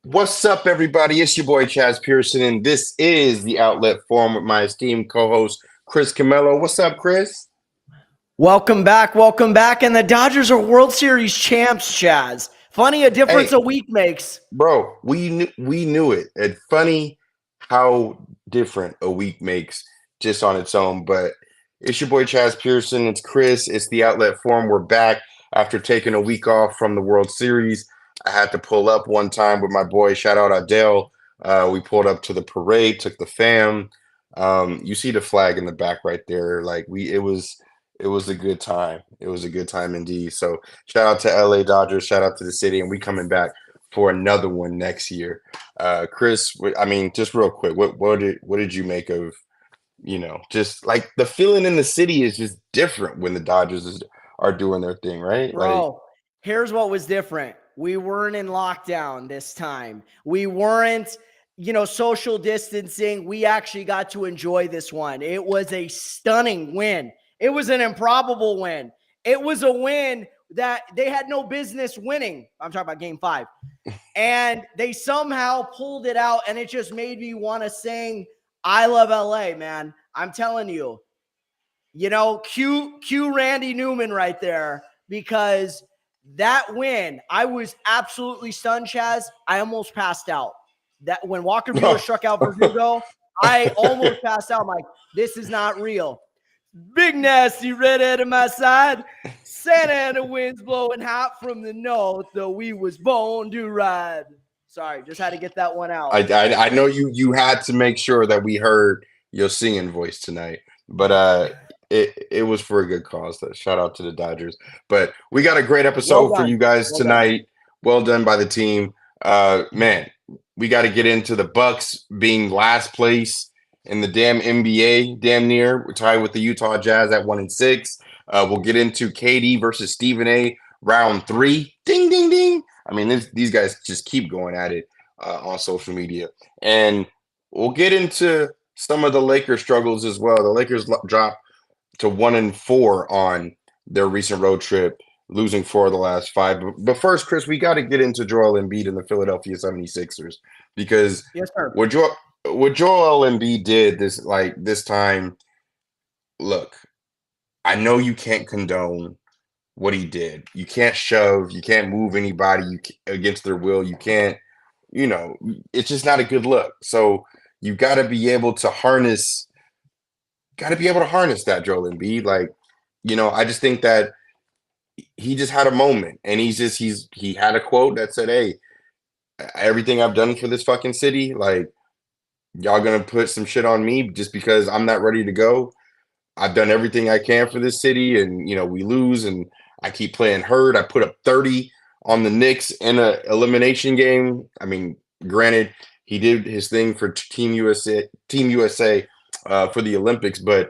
What's up, everybody? It's your boy Chaz Pearson, and this is the Outlet Forum with my esteemed co-host Chris Camello. What's up, Chris? Welcome back. And the Dodgers are World Series champs, Chaz. Funny a difference Hey, a week makes. bro, we knew it. And funny how different a week makes just on its own. But it's your boy Chaz Pearson. It's Chris. It's the Outlet Forum. We're back after taking a week off from the World Series. I had to pull up one time with my boy. Shout out Adele. We pulled up to the parade, took the fam. You see the flag in the back right there. It was a good time. It was a good time indeed. So shout out to LA Dodgers. Shout out to the city, and we coming back for another one next year. Chris, I mean, just real quick, what did you make of, just like the feeling in the city is just different when the are doing their thing, right? Like, Bro, here's what was different. We weren't in lockdown this time. We weren't, social distancing. We actually got to enjoy this one. It was a stunning win. It was an improbable win. It was a win that they had no business winning. I'm talking about game 5. And they somehow pulled it out, and it just made me want to sing I Love LA, man. I'm telling you. Cue Randy Newman right there, because that win, I was absolutely stunned, Chaz. I almost passed out. That when Walker Buehler struck out Verdugo, I almost passed out. I'm like, this is not real. Big nasty redhead on my side. Santa Ana winds blowing hot from the north, though we was born to ride. Sorry, just had to get that one out. I know you had to make sure that we heard your singing voice tonight, but it was for a good cause. Shout out to the Dodgers. But we got a great Well episode for done. you guys Well done. tonight. Well done by the team. Man, we got to get into the Bucks being last place in the damn NBA, damn near. We're tied with the Utah Jazz at 1-6. We'll get into KD versus Stephen A. round 3. Ding, ding, ding. I mean, these guys just keep going at it on social media. And we'll get into some of the Lakers struggles as well. The Lakers dropped to 1-4 on their recent road trip, losing 4 of the last 5. But first, Chris, we got to get into Joel Embiid and the Philadelphia 76ers, because Yes, sir. what Joel Embiid did this time, look, I know you can't condone what he did. You can't shove, you can't move anybody against their will. You can't, it's just not a good look. So you got to be able to harness that, Joel Embiid. Like, I just think that he just had a moment, and he had a quote that said, "Hey, everything I've done for this fucking city, like, y'all gonna put some shit on me just because I'm not ready to go. I've done everything I can for this city, and we lose, and I keep playing hurt. I put up 30 on the Knicks in a elimination game. I mean, granted, he did his thing for Team USA for the Olympics, but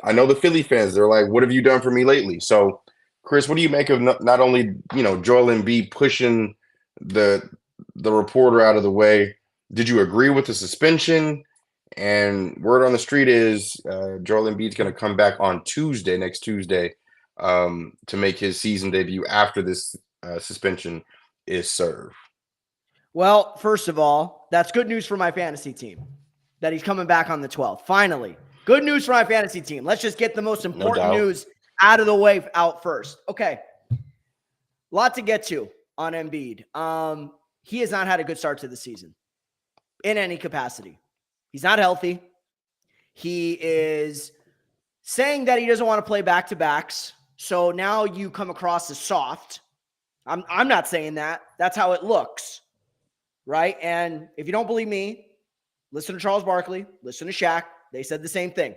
I know the Philly fans, they're like, what have you done for me lately? So, Chris, what do you make of not only, Joel Embiid pushing the reporter out of the way? Did you agree with the suspension? And word on the street is Joel Embiid's going to come back on next Tuesday, to make his season debut after this suspension is served. Well, first of all, that's good news for my fantasy team that he's coming back on the 12th. Finally, good news for my fantasy team. Let's just get the most important news out of the way out first. Okay. Lot to get to on Embiid. He has not had a good start to the season in any capacity. He's not healthy. He is saying that he doesn't want to play back-to-backs. So now you come across as soft. I'm not saying that. That's how it looks. Right? And if you don't believe me, listen to Charles Barkley, listen to Shaq. They said the same thing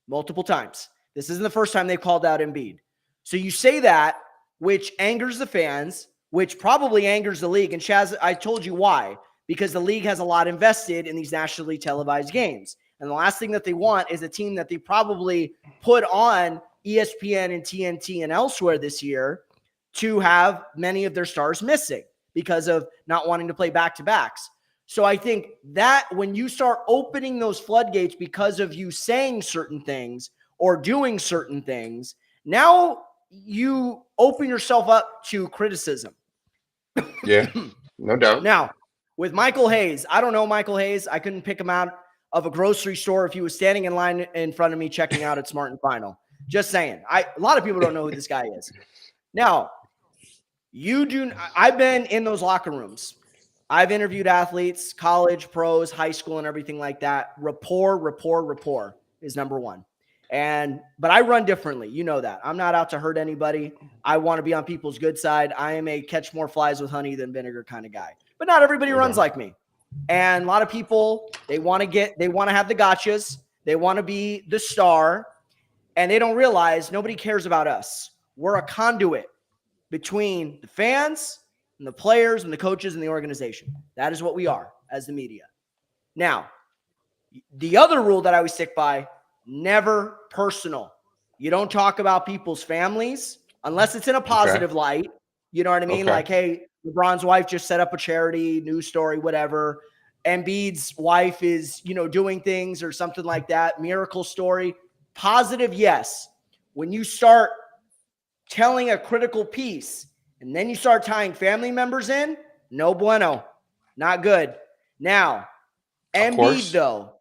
multiple times. This isn't the first time they've called out Embiid. So you say that, which angers the fans, which probably angers the league. And Chaz, I told you why. Because the league has a lot invested in these nationally televised games. And the last thing that they want is a team that they probably put on ESPN and TNT and elsewhere this year to have many of their stars missing because of not wanting to play back-to-backs. So I think that when you start opening those floodgates because of you saying certain things or doing certain things, now you open yourself up to criticism. Yeah, no doubt. Now, With Michael Hayes, I don't know Michael Hayes. I couldn't pick him out of a grocery store if he was standing in line in front of me checking out at Smart and Final. Just saying. A lot of people don't know who this guy is. Now, I've been in those locker rooms. I've interviewed athletes, college, pros, high school, and everything like that. Rapport is number one. But I run differently. You know that. I'm not out to hurt anybody. I want to be on people's good side. I am a catch more flies with honey than vinegar kind of guy. But not everybody runs like me. And a lot of people, they want to have the gotchas. They want to be the star. And they don't realize nobody cares about us. We're a conduit between the fans and the players and the coaches and the organization. That is what we are as the media. Now, the other rule that I always stick by, never personal. You don't talk about people's families unless it's in a positive light. You know what I mean? Like, hey, LeBron's wife just set up a charity, news story, whatever. Embiid's wife is, doing things or something like that. Miracle story. Positive, yes. When you start telling a critical piece and then you start tying family members in, no bueno. Not good. Now, Embiid, though,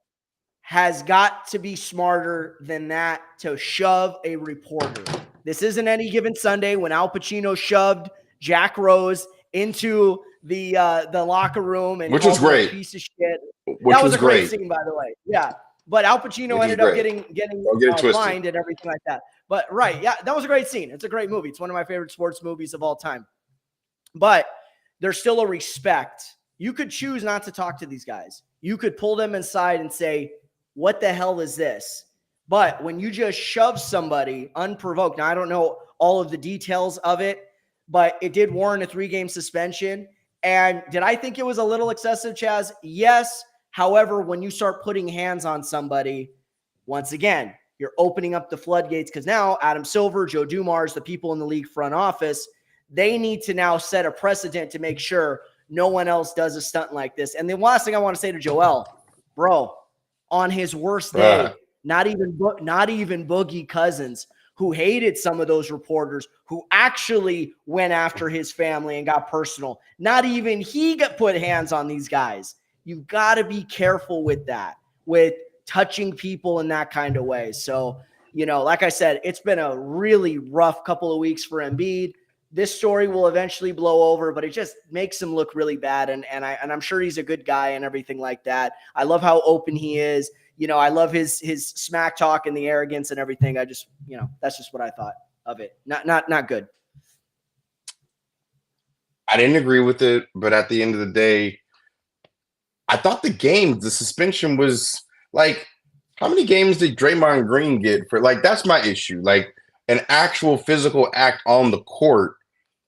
has got to be smarter than that to shove a reporter. This isn't Any Given Sunday when Al Pacino shoved Jack Rose into the locker room and which was great. A piece of shit. That was a great scene, by the way. Yeah. But Al Pacino ended up getting fined and everything like that. But that was a great scene. It's a great movie. It's one of my favorite sports movies of all time. But there's still a respect. You could choose not to talk to these guys. You could pull them inside and say, what the hell is this? But when you just shove somebody unprovoked, now I don't know all of the details of it, but it did warrant a 3-game suspension. And did I think it was a little excessive, Chaz? Yes. However, when you start putting hands on somebody, once again, you're opening up the floodgates because now Adam Silver, Joe Dumars, the people in the league front office, they need to now set a precedent to make sure no one else does a stunt like this. And the last thing I want to say to Joel, bro, on his worst day, not even Boogie Cousins, who hated some of those reporters, who actually went after his family and got personal. Not even he got put hands on these guys. You've got to be careful with that, with touching people in that kind of way. So, like I said, it's been a really rough couple of weeks for Embiid. This story will eventually blow over, but it just makes him look really bad. And I'm sure he's a good guy and everything like that. I love how open he is. I love his smack talk and the arrogance and everything. I just, that's just what I thought of it. Not good. I didn't agree with it, but at the end of the day, I thought the suspension was like, how many games did Draymond Green get for, like, that's my issue. Like, an actual physical act on the court,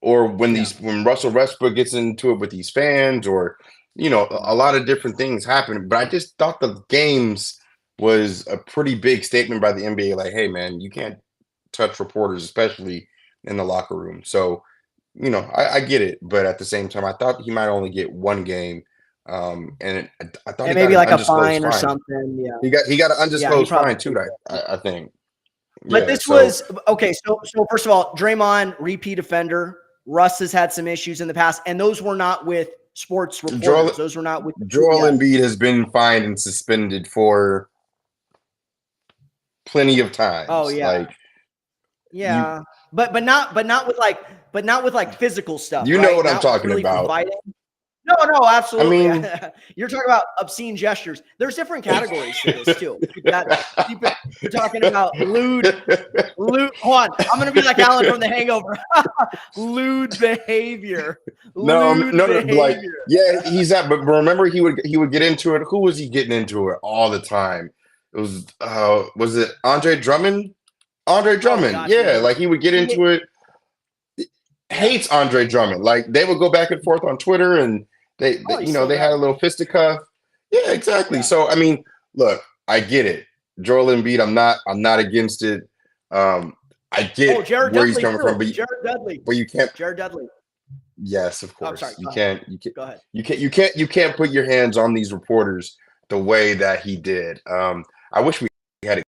or when Russell Westbrook gets into it with these fans, or, a lot of different things happen. But I just thought the games was a pretty big statement by the NBA. Like, hey, man, you can't touch reporters, especially in the locker room. So, I get it. But at the same time, I thought he might only get 1 game. I thought he maybe got like a fine or something. Yeah, he got an undisclosed fine too. I think. But this was okay. So first of all, Draymond, repeat offender. Russ has had some issues in the past, and those were not with sports reporters. Those were not with Joel Embiid has been fined and suspended for plenty of times. Oh yeah, but not with like physical stuff. You know what I'm talking about. Fighting. No, absolutely. I mean, you're talking about obscene gestures. There's different categories to this too. You're talking about lewd. Hold on, I'm gonna be like Alan from The Hangover. Lewd behavior. No, like, yeah, he's that. But remember, he would get into it. Who was he getting into it all the time? It was it Andre Drummond? Andre Drummond, like he would get into it. Hates Andre Drummond. Like, they would go back and forth on Twitter, and they had a little fisticuff. Yeah, exactly. Yeah. So I mean, look, I get it. Joel Embiid, I'm not against it. I get where he's coming from, but Jared Dudley. But you can't. Jared Dudley. Yes, of course. Sorry, you can't. Go ahead. You can't put your hands on these reporters the way that he did. I wish we had it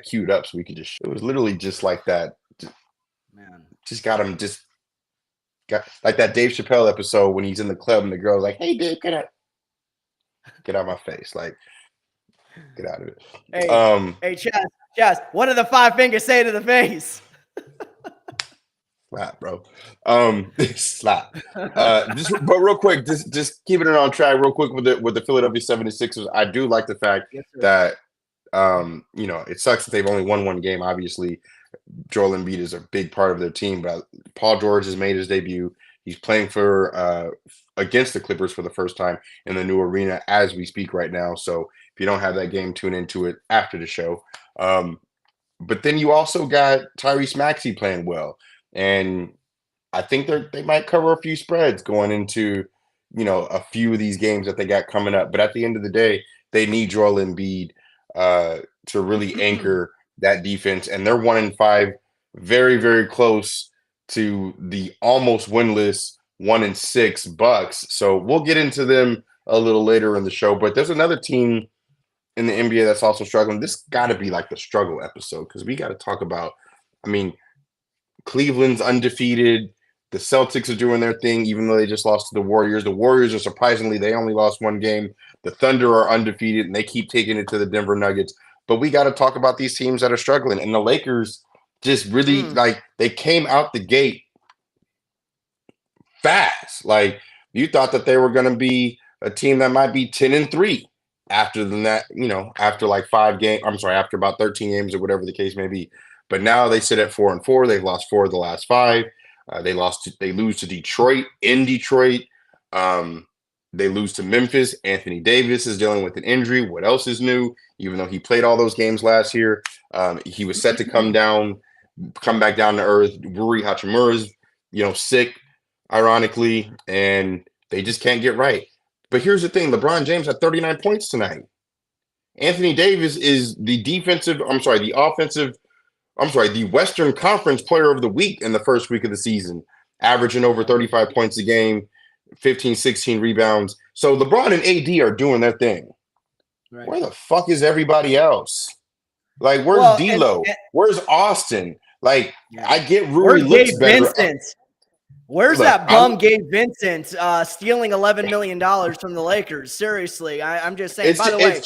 queued up so we could just. It was literally just like that. Man, just got him just Got like that Dave Chappelle episode when he's in the club and the girl's like, "Hey, Dave, get out of my face, like get out of it." Hey, Chaz, what do the 5 fingers say to the face? Slap, bro. Slap. But real quick, just keeping it on track real quick with the Philadelphia 76ers. I do like the fact Yes, that it sucks that they've only won one game. Obviously, Joel Embiid is a big part of their team, but Paul George has made his debut. He's playing for against the Clippers for the first time in the new arena as we speak right now. So if you don't have that game, tune into it after the show. But then you also got Tyrese Maxey playing well, and I think they might cover a few spreads going into a few of these games that they got coming up. But at the end of the day, they need Joel Embiid to really anchor that defense, and they're 1-5, very, very close to the almost winless 1-6 Bucks. So we'll get into them a little later in the show. But there's another team in the NBA that's also struggling. This got to be like the struggle episode because we got to talk about. I mean, Cleveland's undefeated. The Celtics are doing their thing, even though they just lost to the Warriors. The Warriors are surprisingly, they only lost one game. The Thunder are undefeated, and they keep taking it to the Denver Nuggets. But we got to talk about these teams that are struggling. And the Lakers just really, they came out the gate fast. Like, you thought that they were going to be a team that might be 10-3 after that, after like 5 games. I'm sorry, after about 13 games or whatever the case may be. But now they sit at 4-4. They've lost 4 of the last 5. They lose to Detroit in Detroit. They lose to Memphis. Anthony Davis is dealing with an injury. What else is new? Even though he played all those games last year, he was set to come back down to earth. Rui Hachimura's, sick, ironically, and they just can't get right. But here's the thing: LeBron James had 39 points tonight. Anthony Davis is the Western Conference Player of the Week in the first week of the season, averaging over 35 points a game, 15, 16 rebounds. So LeBron and AD are doing their thing. Right. Where the fuck is everybody else? Like, where's D'Lo? Where's Austin? Like, I get Rui looks better. Vincent? Where's that bum Gabe Vincent stealing $11 million from the Lakers? Seriously, I'm just saying. By the way,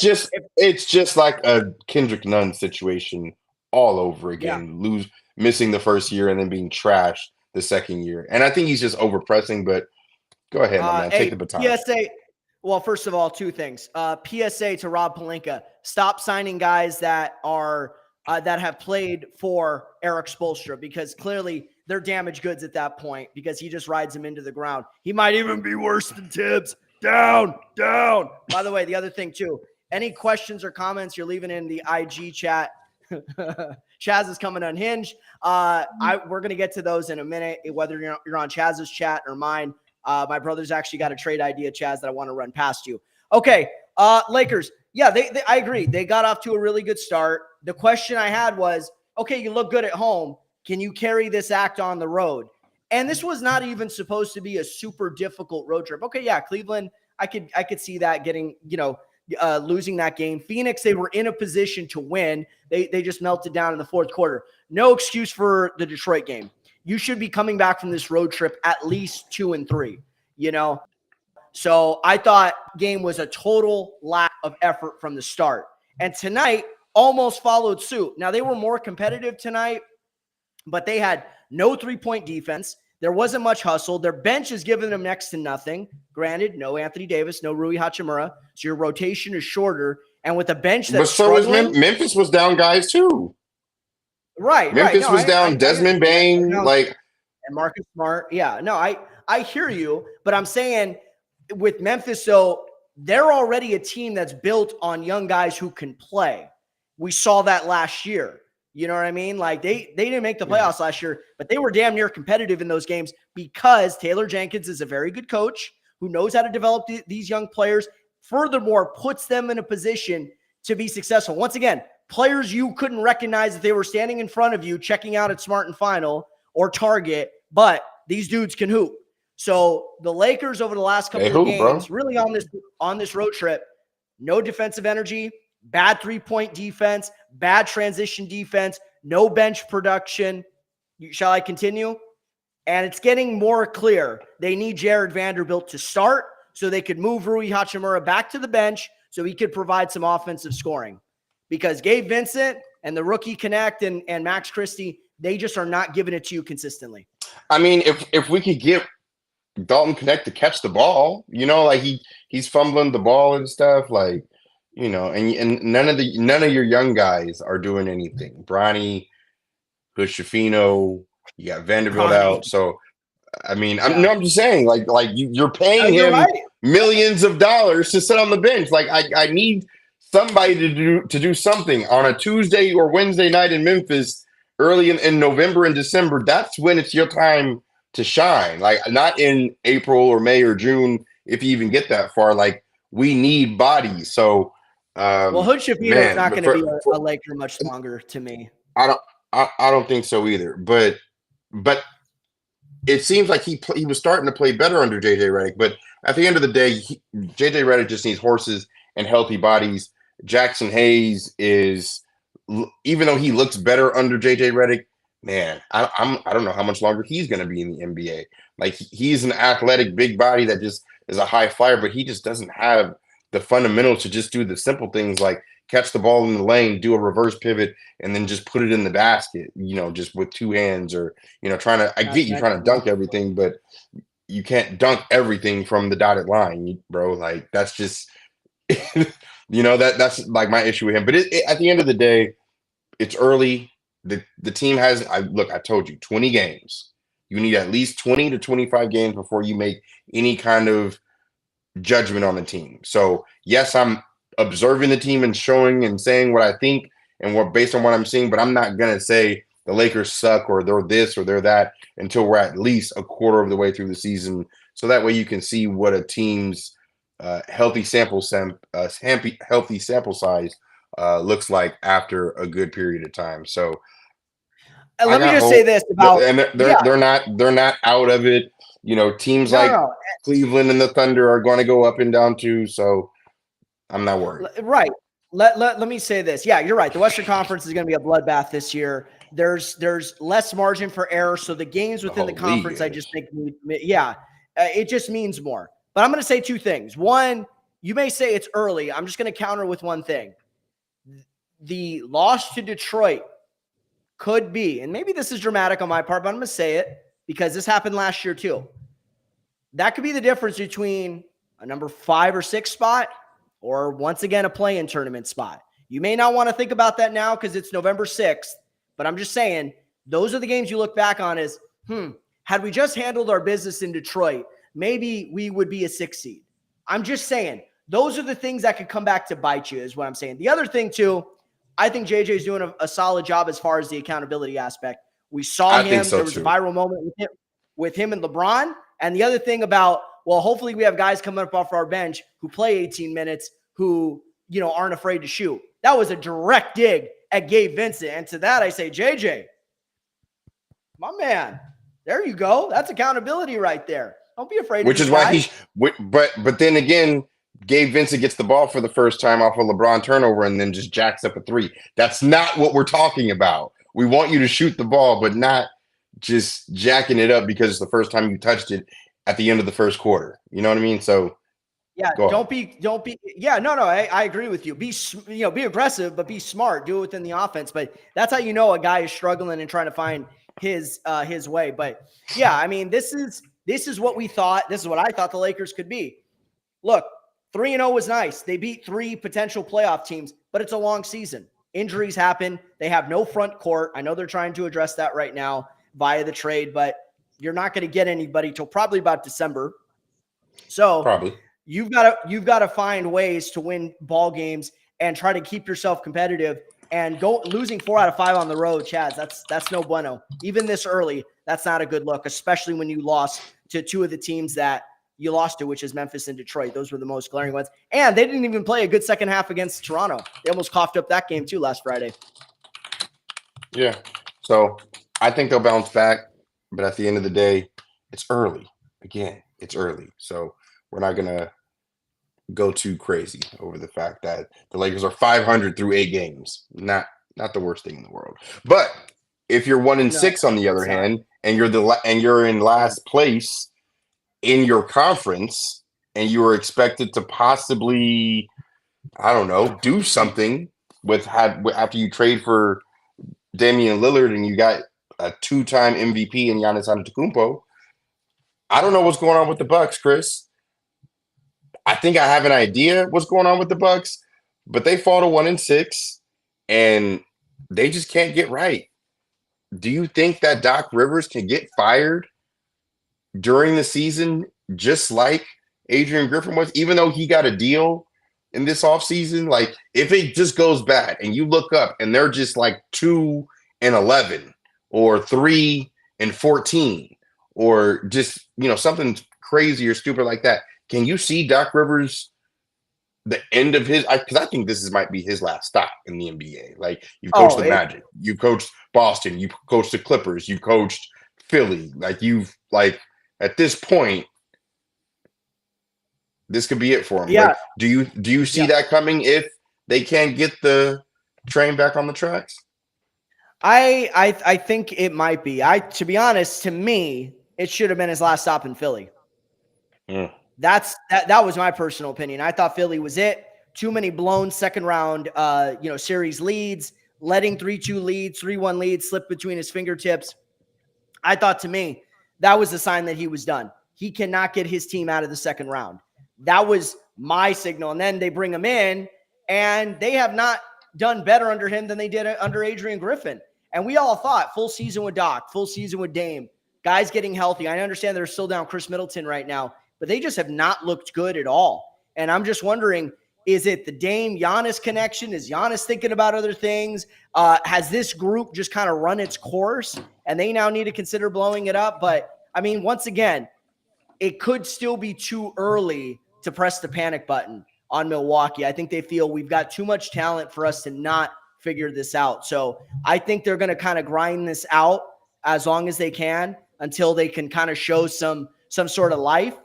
it's just like a Kendrick Nunn situation all over again. Missing the first year and then being trashed the second year. And I think he's just overpressing. But go ahead, my man. Take the baton. PSA. Well, first of all, 2 things. PSA to Rob Pelinka: stop signing guys that are that have played for Eric Spoelstra, because clearly they're damaged goods at that point, because he just rides them into the ground. He might even be worse than Tibbs. Down. By the way, the other thing too, any questions or comments you're leaving in the IG chat. Chaz is coming unhinged. We're going to get to those in a minute, whether you're on Chaz's chat or mine. My brother's actually got a trade idea, Chaz, that I want to run past you. Okay. Lakers. Yeah, I agree. They got off to a really good start. The question I had was, okay, you look good at home. Can you carry this act on the road? And this was not even supposed to be a super difficult road trip. Okay, yeah, Cleveland, I could see that getting, losing that game. Phoenix, they were in a position to win. They just melted down in the fourth quarter. No excuse for the Detroit game. You should be coming back from this road trip at least 2-3, So I thought game was a total lack of effort from the start. And tonight almost followed suit. Now, they were more competitive tonight, but they had no 3-point defense. There wasn't much hustle. Their bench is giving them next to nothing. Granted, no Anthony Davis, no Rui Hachimura. So your rotation is shorter. And with a bench that's Memphis was down guys too. Right. Memphis was down. Desmond Bane, and Marcus Smart. Yeah. No, I hear you, but I'm saying with Memphis, so they're already a team that's built on young guys who can play. We saw that last year. You know what I mean? Like they didn't make the playoffs last year, but they were damn near competitive in those games because Taylor Jenkins is a very good coach who knows how to develop these young players. Furthermore, puts them in a position to be successful. Once again, players you couldn't recognize if they were standing in front of you, checking out at Smart and Final or Target, but these dudes can hoop. So the Lakers over the last couple of games, really on this road trip, no defensive energy, bad 3-point defense, bad transition defense, no bench production. Shall I continue? And it's getting more clear. They need Jared Vanderbilt to start so they could move Rui Hachimura back to the bench so he could provide some offensive scoring. Because Gabe Vincent and the rookie Connect and Max Christie, they just are not giving it to you consistently. I mean, if we could get Dalton Connect to catch the ball, like he's fumbling the ball and stuff, like, and none of your young guys are doing anything. Bronny, Hushafino, you got Vanderbilt out. So, I mean, I'm just saying, like you're paying him millions of dollars to sit on the bench. Like, I need somebody to do something on a Tuesday or Wednesday night in Memphis early in November and December. That's when it's your time to shine. Like, not in April or May or June, if you even get that far. Like, we need bodies. So, Hood Shafino is not going to be a Laker much longer to me. I don't think so either. But it seems like he was starting to play better under JJ Redick. But at the end of the day, JJ Redick just needs horses and healthy bodies. Jackson Hayes is, even though he looks better under JJ Redick, man, I don't know how much longer he's going to be in the NBA. Like, he's an athletic big body that just is a high flyer, but he just doesn't have the fundamentals to just do the simple things like catch the ball in the lane, do a reverse pivot, and then just put it in the basket, just with two hands, or, trying to dunk everything, but you can't dunk everything from the dotted line, bro. Like, that's just, that's like my issue with him. But at the end of the day, it's early. The team has, I told you, 20 games. You need at least 20 to 25 games before you make any kind of judgment on the team. So, yes, I'm observing the team and showing and saying what I think and what based on what I'm seeing, but I'm not going to say the Lakers suck or they're this or they're that until we're at least a quarter of the way through the season. So that way you can see what a team's healthy sample size looks like after a good period of time. So let me just say this about, and they're not out of it. Teams Cleveland and the Thunder are going to go up and down too. So I'm not worried. Right. Let me say this. Yeah, you're right. The Western Conference is going to be a bloodbath this year. There's less margin for error. So the games within the conference, I just think, it just means more. But I'm going to say two things. One, you may say it's early. I'm just going to counter with one thing. The loss to Detroit could be, and maybe this is dramatic on my part, but I'm going to say it because this happened last year too. That could be the difference between a number 5 or 6 spot or once again a play-in tournament spot. You may not want to think about that now because it's November 6th, but I'm just saying those are the games you look back on as, had we just handled our business in Detroit, maybe we would be a 6 seed. I'm just saying those are the things that could come back to bite you is what I'm saying. The other thing too, I think JJ is doing a solid job as far as the accountability aspect. We saw him. There was a viral moment with him and LeBron. And the other thing about, well, hopefully we have guys coming up off our bench who play 18 minutes who, aren't afraid to shoot. That was a direct dig at Gabe Vincent. And to that, I say, JJ, my man, there you go. That's accountability right there. Don't be afraid. Which is why but then again, Gabe Vincent gets the ball for the first time off a LeBron turnover and then just jacks up a 3. That's not what we're talking about. We want you to shoot the ball, but not just jacking it up because it's the first time you touched it at the end of the first quarter. You know what I mean? So yeah, don't be. Yeah, no, I agree with you. Be aggressive, but be smart. Do it within the offense. But that's how you know a guy is struggling and trying to find his way. But yeah, I mean, this is what we thought. This is what I thought the Lakers could be. Look, 3-0 was nice. They beat 3 potential playoff teams, but it's a long season. Injuries happen. They have no front court. I know they're trying to address that right now via the trade, but you're not going to get anybody till probably about December. So probably you've got to find ways to win ball games and try to keep yourself competitive. And losing 4 out of 5 on the road, Chaez, that's no bueno. Even this early, that's not a good look, especially when you lost to 2 of the teams that you lost to, which is Memphis and Detroit. Those were the most glaring ones. And they didn't even play a good second half against Toronto. They almost coughed up that game too last Friday. Yeah. So I think they'll bounce back, but at the end of the day, it's early. Again, it's early. So we're not going to go too crazy over the fact that the Lakers are 500 through 8 games. Not the worst thing in the world. But if you're 1-6 on the other hand, and you're in last place in your conference, and you were expected to possibly, I don't know, do something after you trade for Damian Lillard and you got a 2-time MVP in Giannis Antetokounmpo. I don't know what's going on with the Bucks, Chris. I think I have an idea what's going on with the Bucks, but they fall to 1-6, and they just can't get right. Do you think that Doc Rivers can get fired during the season, just like Adrian Griffin was, even though he got a deal in this offseason? Like, if it just goes bad and you look up and they're just like 2-11 or 3-14 or just, something crazy or stupid like that, can you see Doc Rivers the end of his? Because I think this might be his last stop in the NBA. Like, you've coached the Magic, you coached Boston, you coached the Clippers, you coached Philly. At this point, this could be it for him. Yeah. Like, do you see that coming if they can't get the train back on the tracks? I think it might be. To be honest, to me, it should have been his last stop in Philly. Mm. That was my personal opinion. I thought Philly was it. Too many blown second round series leads, letting 3-2 leads, 3-1 leads slip between his fingertips. I thought, to me, that was a sign that he was done. He cannot get his team out of the second round. That was my signal. And then they bring him in, and they have not done better under him than they did under Adrian Griffin. And we all thought full season with Doc, full season with Dame, guys getting healthy. I understand they're still down Chris Middleton right now, but they just have not looked good at all. And I'm just wondering, is it the Dame-Giannis connection? Is Giannis thinking about other things? Has this group just kind of run its course, and they now need to consider blowing it up? But, I mean, once again, it could still be too early to press the panic button on Milwaukee. I think they feel we've got too much talent for us to not figure this out. So I think they're going to kind of grind this out as long as they can until they can kind of show some sort of life,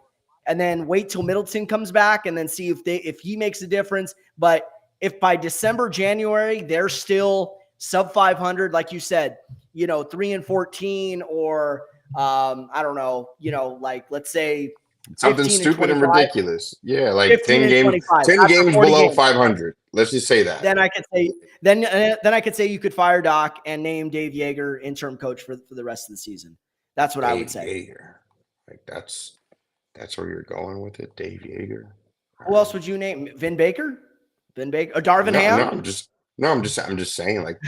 and then wait till Middleton comes back and then see if he makes a difference. But if by December, January, they're still sub 500, like you said, 3-14, or I don't know, let's say something stupid and ridiculous. Yeah, like 10 games below 500. Let's just say that. Then I could say then I could say you could fire Doc and name Dave Yeager interim coach for the rest of the season. That's what I would say. Yeager. Like, that's where you're going with it, Dave Yeager. Who else would you name? Vin Baker? Or Darvin Ham? No, I'm just saying, like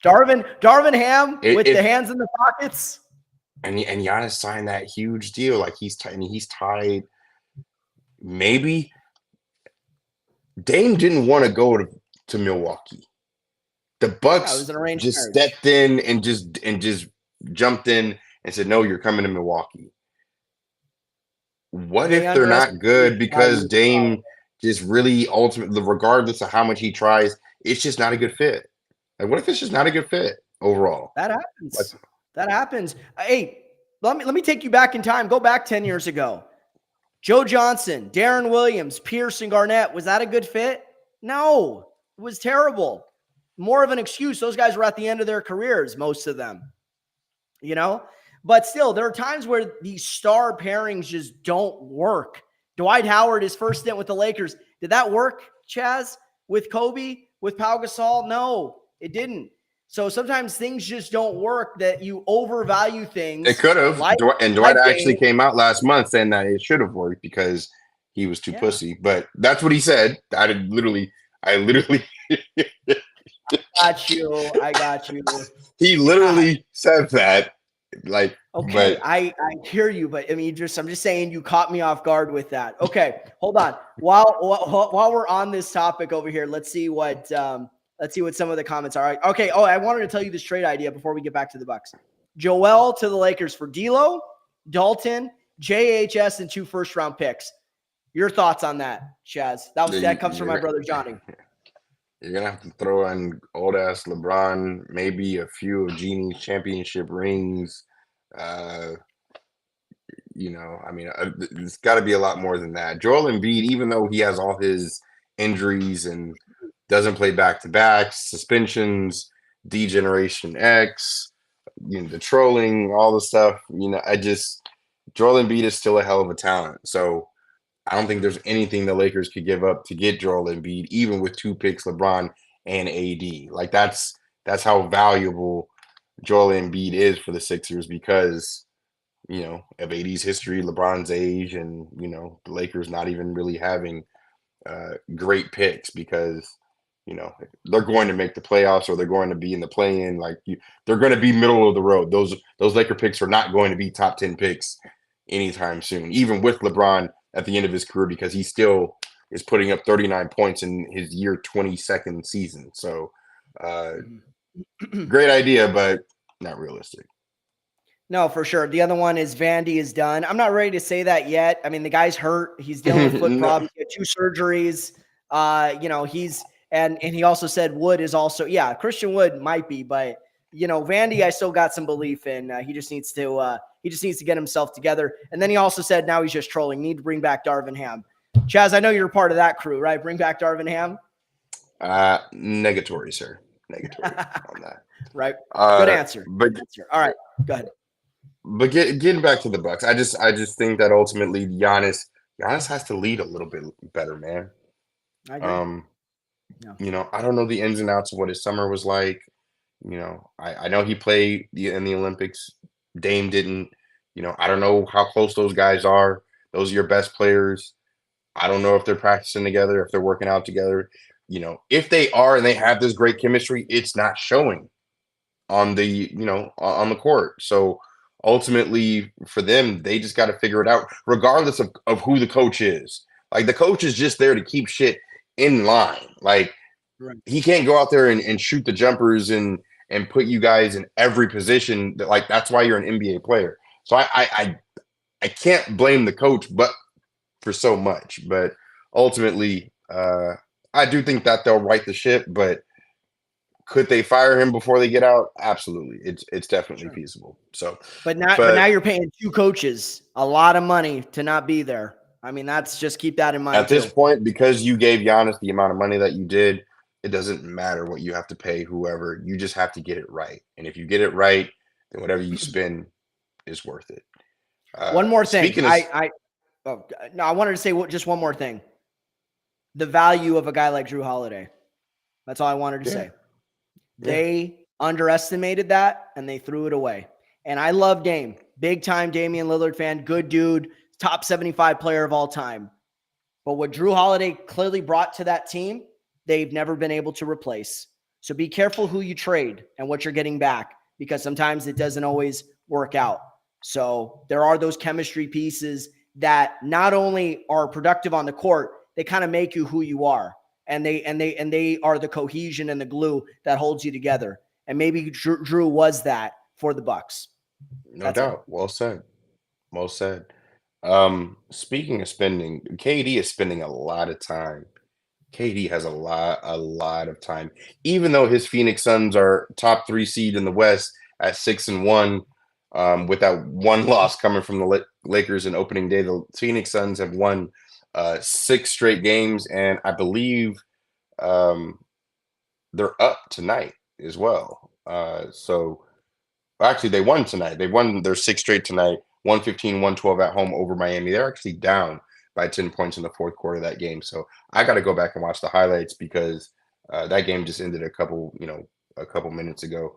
Darvin Ham with the hands in the pockets. And Giannis signed that huge deal. Like, he's tied. Maybe Dame didn't want to go to Milwaukee. The Bucks just stepped in and just jumped in and said, "No, you're coming to Milwaukee." What if they're not good because Dame just really ultimately, regardless of how much he tries, it's just not a good fit? Like, what if it's just not a good fit overall? That happens. That happens. Hey, let me take you back in time. Go back 10 years ago. Joe Johnson, Darren Williams, Pierce, and Garnett. Was that a good fit? No, it was terrible. More of an excuse. Those guys were at the end of their careers, most of them. But still, there are times where these star pairings just don't work. Dwight Howard, his first stint with the Lakers, did that work, Chaz? With Kobe? With Pau Gasol? No, it didn't. So sometimes things just don't work, that you overvalue things. It could have. And Dwight actually came out last month saying that it should have worked because he was too pussy. But that's what he said. I literally I got you. He literally said that. Like, okay, I hear you, but I mean, I'm just saying you caught me off guard with that. Okay, hold on. While we're on this topic over here, let's see what some of the comments are. Okay. Oh, I wanted to tell you this trade idea before we get back to the Bucks. Joel to the Lakers for D'Lo, Dalton, JHS, and 2 first-round picks. Your thoughts on that, Chaz? That comes from my brother Johnny. You're gonna have to throw in old ass LeBron, maybe a few of Genie's championship rings. It's got to be a lot more than that. Joel Embiid, even though he has all his injuries and doesn't play back-to-backs, suspensions, D-Generation X, the trolling, all the stuff. Joel Embiid is still a hell of a talent. So I don't think there's anything the Lakers could give up to get Joel Embiid, even with 2 picks, LeBron and AD. Like that's how valuable Joel Embiid is for the Sixers because of AD's history, LeBron's age, and the Lakers not even really having great picks because they're going to make the playoffs or they're going to be in the play-in. They're going to be middle of the road. Those Laker picks are not going to be top 10 picks anytime soon, even with LeBron at the end of his career, because he still is putting up 39 points in his year 22nd season. So great idea, but not realistic. No, for sure. The other one is Vandy is done. I'm not ready to say that yet. I mean, the guy's hurt. He's dealing with foot problems. He had 2 surgeries. And he also said Wood is also, Christian Wood might be, but Vandy, I still got some belief in. He just needs to get himself together. And then he also said now he's just trolling. Need to bring back Darvin Ham. Chaez, I know you're part of that crew, right? Bring back Darvin Ham. Negatory, sir. Negatory on that. Right. Good answer. But all right, go ahead. But getting back to the Bucks, I just think that ultimately Giannis has to lead a little bit better, man. I agree. I don't know the ins and outs of what his summer was like. I know he played in the Olympics. Dame didn't. I don't know how close those guys are. Those are your best players. I don't know if they're practicing together, if they're working out together. If they are and they have this great chemistry, it's not showing on the on the court. So ultimately for them, they just got to figure it out, regardless of who the coach is. Like the coach is just there to keep shit in line. Like he can't go out there and shoot the jumpers and put you guys in every position. That's why you're an NBA player. So I can't blame the coach, but for so much. But ultimately, I do think that they'll right the ship. But could they fire him before they get out? Absolutely, it's definitely feasible. So, but now you're paying 2 coaches a lot of money to not be there. I mean, that's just keep that in mind. At this point, because you gave Giannis the amount of money that you did, it doesn't matter what you have to pay whoever. You just have to get it right. And if you get it right, then whatever you spend is worth it. One more thing. I wanted to say just one more thing. The value of a guy like Jrue Holiday. That's all I wanted to say. They underestimated that and they threw it away. And I love Dame. Big time Damian Lillard fan. Good dude. Top 75 player of all time. But what Jrue Holiday clearly brought to that team, they've never been able to replace. So be careful who you trade and what you're getting back, because sometimes it doesn't always work out. So there are those chemistry pieces that not only are productive on the court, they kind of make you who you are. And they are the cohesion and the glue that holds you together. And maybe Jrue was that for the Bucks. No doubt. Well said. Well said. Speaking of spending, KD is spending a lot of time. KD has a lot of time. Even though his Phoenix Suns are top 3 seed in the West at 6-1, with that one loss coming from the Lakers in opening day, the Phoenix Suns have won 6 straight games, and I believe they're up tonight as well. So actually, they won tonight. They won their 6th straight tonight. 115-112 at home over Miami. They're actually down by 10 points in the 4th quarter of that game. So I got to go back and watch the highlights because that game just ended a couple minutes ago.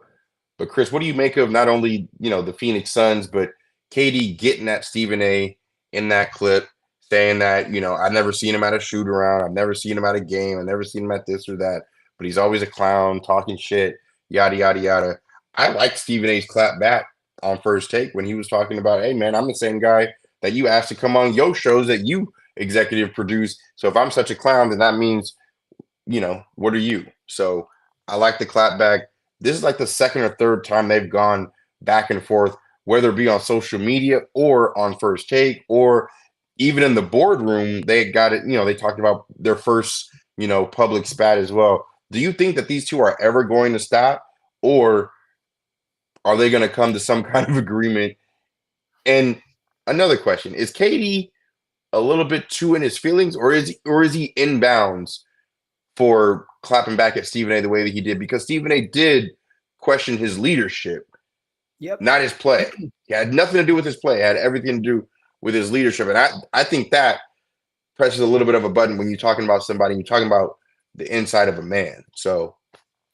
But Chris, what do you make of not only, the Phoenix Suns, but KD getting at Stephen A in that clip, saying that, I've never seen him at a shoot around. I've never seen him at a game. I've never seen him at this or that, but he's always a clown talking shit, yada, yada, yada. I like Stephen A's clap back on First Take when he was talking about, hey man, I'm the same guy that you asked to come on your shows that you executive produce. So if I'm such a clown, then that means, what are you? So I like the clap back. This is like the 2nd or 3rd time they've gone back and forth, whether it be on social media or on First Take, or even in the boardroom, they got it, they talked about their first, public spat as well. Do you think that these two are ever going to stop, or are they going to come to some kind of agreement? And another question, is KD a little bit too in his feelings, or is he in bounds for clapping back at Stephen A the way that he did? Because Stephen A did question his leadership Yep. not his play. It had nothing to do with his play. It had everything to do with his leadership. And I think that presses a little bit of a button when you're talking about somebody, you're talking about the inside of a man. So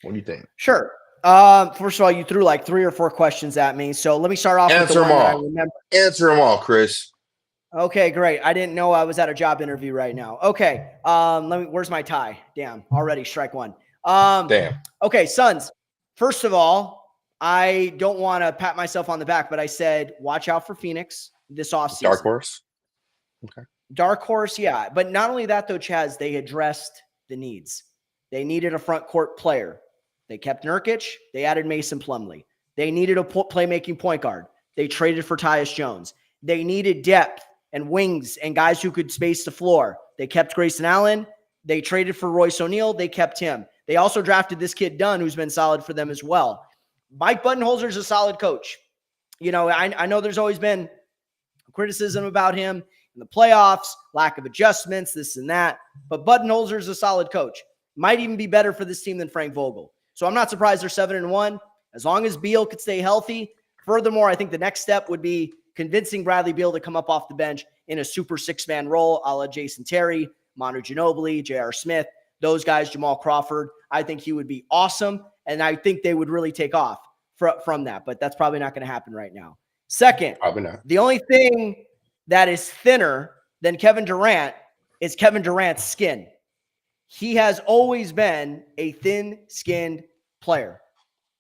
what do you think? Sure. First of all, you threw like 3 or 4 questions at me. So let me start off with the one that I remember. Answer them all, Chris. Okay, great. I didn't know I was at a job interview right now. Okay. Where's my tie? Damn, already strike one. Damn. Okay, Suns. First of all, I don't want to pat myself on the back, but I said, watch out for Phoenix this offseason. Dark horse. Okay. Dark horse, yeah. But not only that, though, Chaez, they addressed the needs. They needed a front court player. They kept Nurkic. They added Mason Plumlee. They needed a playmaking point guard. They traded for Tyus Jones. They needed depth and wings and guys who could space the floor. They kept Grayson Allen. They traded for Royce O'Neal. They kept him. They also drafted this kid Dunn, who's been solid for them as well. Mike Budenholzer's a solid coach. You know, I know there's always been criticism about him in the playoffs, lack of adjustments, this and that. But Budenholzer's a solid coach. Might even be better for this team than Frank Vogel. So I'm not surprised they're 7-1. As long as Beal could stay healthy. Furthermore, I think the next step would be convincing Bradley Beal to come up off the bench in a super 6-man role, a la Jason Terry, Manu Ginobili, J.R. Smith, those guys, Jamal Crawford. I think he would be awesome, and I think they would really take off from that, but that's probably not going to happen right now. Second, the only thing that is thinner than Kevin Durant is Kevin Durant's skin. He has always been a thin-skinned player.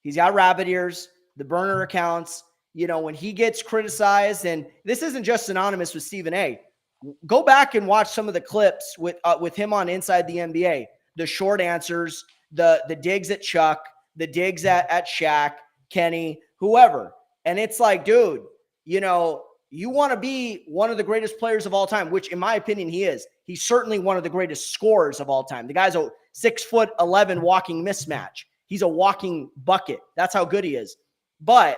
He's got rabbit ears, the burner accounts. You know, when he gets criticized, and this isn't just synonymous with Stephen A. Go back and watch some of the clips with him on Inside the NBA. The short answers, the digs at Chuck, the digs at Shaq, Kenny, whoever. And it's like, dude, you know, you want to be one of the greatest players of all time, which in my opinion he is. He's certainly one of the greatest scorers of all time. The guy's a 6'11" walking mismatch. He's a walking bucket. That's how good he is. But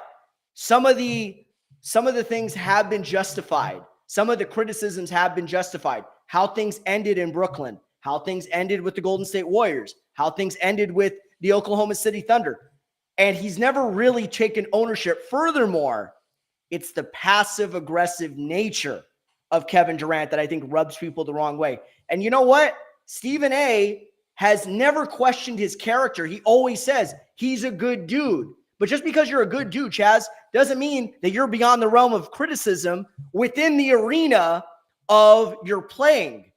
some of the things have been justified. Some of the criticisms have been justified. How things ended in Brooklyn, how things ended with the Golden State Warriors, how things ended with the Oklahoma City Thunder. And he's never really taken ownership. Furthermore, it's the passive-aggressive nature of Kevin Durant that I think rubs people the wrong way. And you know what? Stephen A. has never questioned his character. He always says he's a good dude. But just because you're a good dude, Chaez, doesn't mean that you're beyond the realm of criticism within the arena of your playing.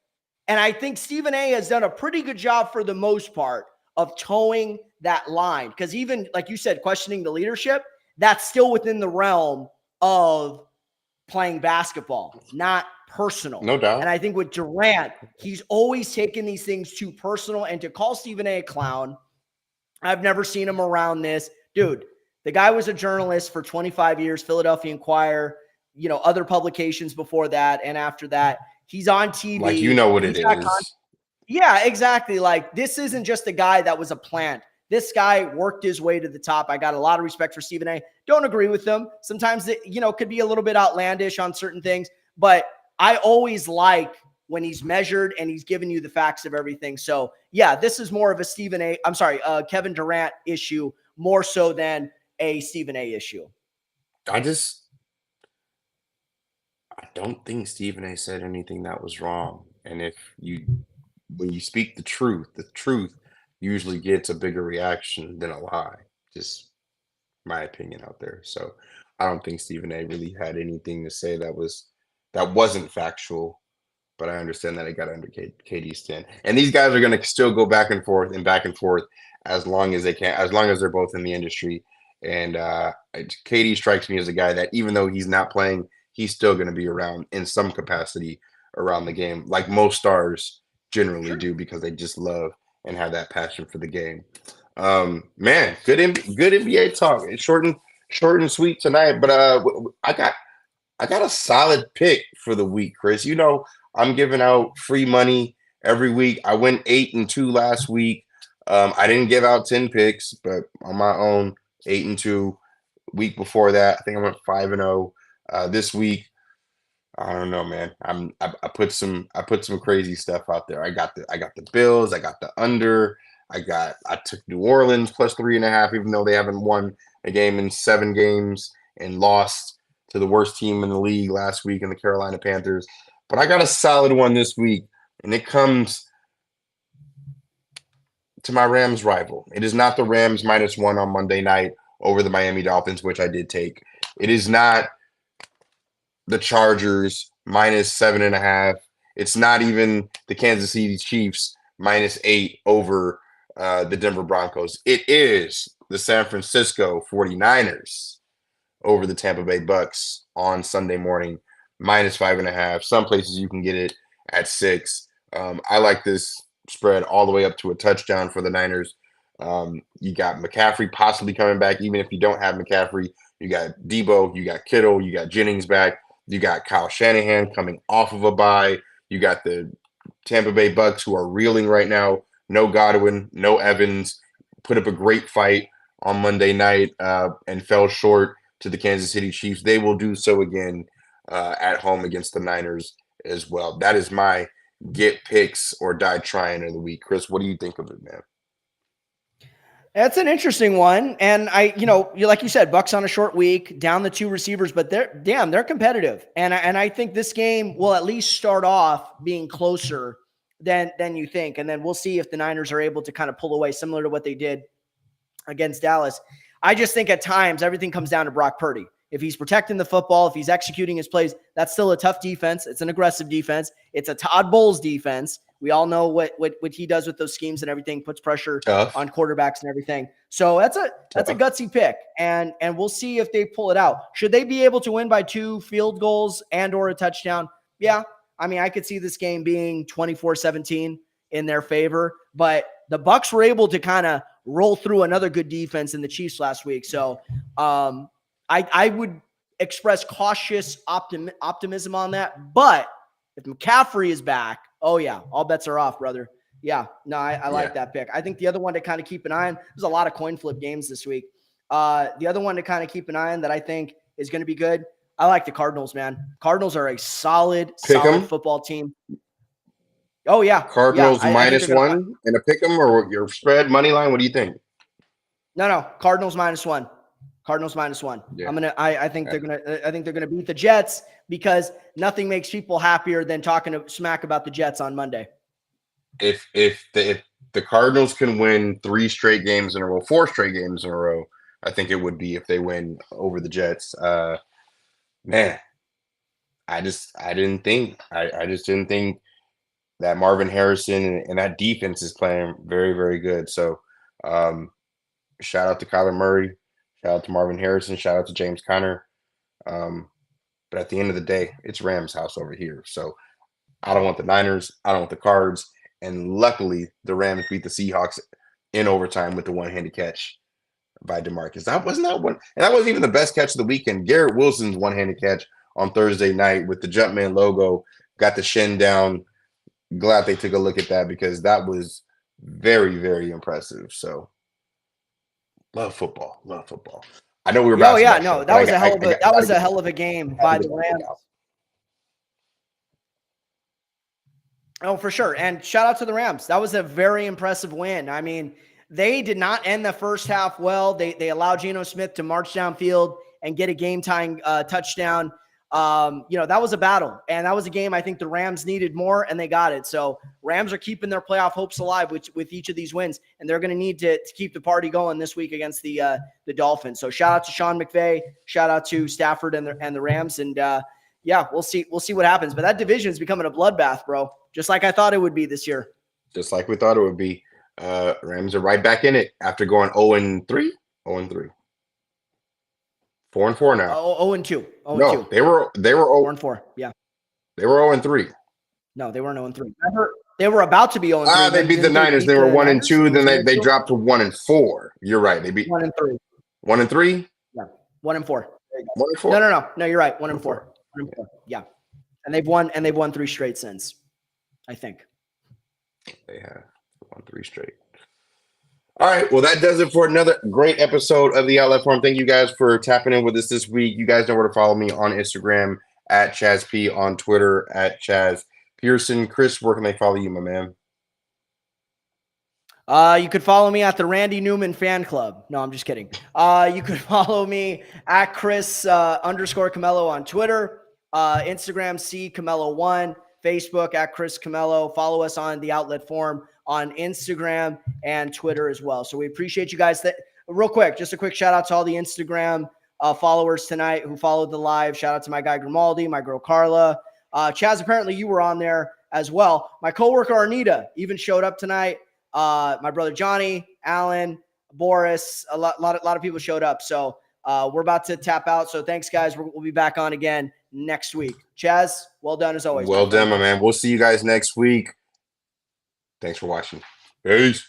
And I think Stephen A. has done a pretty good job for the most part of towing that line. Because even, like you said, questioning the leadership, that's still within the realm of playing basketball, not personal. No doubt. And I think with Durant, he's always taken these things too personal. And to call Stephen A. clown, I've never seen him around this. Dude, the guy was a journalist for 25 years, Philadelphia Inquirer, you know, other publications before that and after that. He's on TV. Like, you know what it is. Yeah, exactly. Like, this isn't just a guy that was a plant. This guy worked his way to the top. I got a lot of respect for Stephen A. Don't agree with him. Sometimes it, you know, could be a little bit outlandish on certain things, but I always like when he's measured and he's giving you the facts of everything. So yeah, this is more of a Kevin Durant issue more so than a Stephen A. issue. I don't think Stephen A. said anything that was wrong. And when you speak the truth usually gets a bigger reaction than a lie. Just my opinion out there. So I don't think Stephen A. really had anything to say that wasn't factual. But I understand that it got under KD's skin. And these guys are going to still go back and forth as long as they can, as long as they're both in the industry. And KD strikes me as a guy that even though he's not playing, he's still going to be around in some capacity around the game, like most stars generally do, because they just love and have that passion for the game. Man, good NBA talk. It's short and sweet tonight, but I got a solid pick for the week, Chris. You know, I'm giving out free money every week. I went 8-2 last week. I didn't give out 10 picks, but on my own, 8-2. Week before that, I think I went 5-0. This week, I don't know, man. I put some crazy stuff out there. I got the Bills. I got the under. I took New Orleans plus 3.5, even though they haven't won a game in 7 games. and lost to the worst team in the league last week in the Carolina Panthers. But I got a solid one this week, and it comes to my Rams rival. It is not the Rams -1 on Monday night over the Miami Dolphins, which I did take. It is not the Chargers -7.5. It's not even the Kansas City Chiefs -8 over the Denver Broncos. It is the San Francisco 49ers over the Tampa Bay Bucks on Sunday morning, -5.5. Some places you can get it at 6. I like this spread all the way up to a touchdown for the Niners. You got McCaffrey possibly coming back, even if you don't have McCaffrey. You got Debo, you got Kittle, you got Jennings back. You got Kyle Shanahan coming off of a bye. You got the Tampa Bay Bucks who are reeling right now. No Godwin, no Evans. Put up a great fight on Monday night and fell short to the Kansas City Chiefs. They will do so again at home against the Niners as well. That is my get picks or die trying of the week. Chris, what do you think of it, man? That's an interesting one. And like you said, Bucks on a short week, down the 2 receivers, but they're competitive. And I think this game will at least start off being closer than you think. And then we'll see if the Niners are able to kind of pull away, similar to what they did against Dallas. I just think at times everything comes down to Brock Purdy. If he's protecting the football, if he's executing his plays, that's still a tough defense. It's an aggressive defense. It's a Todd Bowles defense. We all know what he does with those schemes and everything, puts pressure on quarterbacks and everything. So that's a gutsy pick, and we'll see if they pull it out. Should they be able to win by 2 field goals and or a touchdown? Yeah. I mean, I could see this game being 24-17 in their favor, but the Bucks were able to kind of roll through another good defense in the Chiefs last week. So I would express cautious optimism on that. But if McCaffrey is back, oh yeah, all bets are off, brother. Yeah, no, I like that pick. I think the other one to kind of keep an eye on, there's a lot of coin flip games this week. The other one to kind of keep an eye on that I think is going to be good, I like the Cardinals, man. Cardinals are a solid football team. Oh, yeah. Cardinals -1 and a pick 'em, or your spread money line? What do you think? No. Cardinals -1. Cardinals -1. Yeah. I think they're gonna beat the Jets because nothing makes people happier than talking smack about the Jets on Monday. If the Cardinals can win 3 straight games in a row, 4 straight games in a row, I think it would be if they win over the Jets. Man, I just didn't think that Marvin Harrison and that defense is playing very, very good. So shout out to Kyler Murray, shout out to Marvin Harrison, shout out to James Conner. But at the end of the day, it's Rams house over here. So I don't want the Niners, I don't want the Cards. And luckily the Rams beat the Seahawks in overtime with the one-handed catch by DeMarcus. That wasn't even the best catch of the weekend. Garrett Wilson's one-handed catch on Thursday night with the Jumpman logo, got the shin down. Glad they took a look at that because that was very, very impressive. So love football. I know we were about that was a hell of a game by the Rams. Oh, for sure. And shout out to the Rams. That was a very impressive win. I mean, they did not end the first half well. They allowed Geno Smith to march downfield and get a game-tying touchdown. That was a battle, and that was a game I think the Rams needed more, and they got it. So Rams are keeping their playoff hopes alive with each of these wins, and they're going to need to keep the party going this week against the Dolphins. So shout out to Sean McVay, shout out to Stafford and the Rams, and we'll see what happens. But that division is becoming a bloodbath, bro. Just like I thought it would be this year. Just like we thought it would be. Rams are right back in it after going 0-3. 0-3. 4-4 now. 0-2. No, they were 4-4. Yeah. They were 0-3. No, they weren't 0-3. Remember, they were about to be 0-3. They beat the Niners. They were 1-2. Then they dropped to 1-4. You're right. They beat 1-3. 1-3. Yeah, 1-4. 1-4. No. You're right. 1-4. Yeah, and they've won 3 straight since. I think they have won 3 straight. All right, well, that does it for another great episode of the Outlet Forum. Thank you guys for tapping in with us this week. You guys know where to follow me on Instagram at Chaez P, on Twitter at Chaz Pearson. Chris, where can they follow you, my man? You could follow me at the Randy Newman fan club. No, I'm just kidding. You could follow me at Chris _ Camelo on Twitter, Instagram, @CCamelo1, Facebook at Chris Camelo. Follow us on the Outlet Forum on Instagram and Twitter as well. So we appreciate you guys. Real quick, just a quick shout out to all the Instagram followers tonight who followed the live. Shout out to my guy Grimaldi, my girl Carla. Chaez, apparently you were on there as well. My coworker Arnita even showed up tonight. My brother Johnny, Alan, Boris, a lot of people showed up. So we're about to tap out. So thanks, guys. We'll be back on again next week. Chaez, well done as always. Well done, my man. We'll see you guys next week. Thanks for watching. Peace.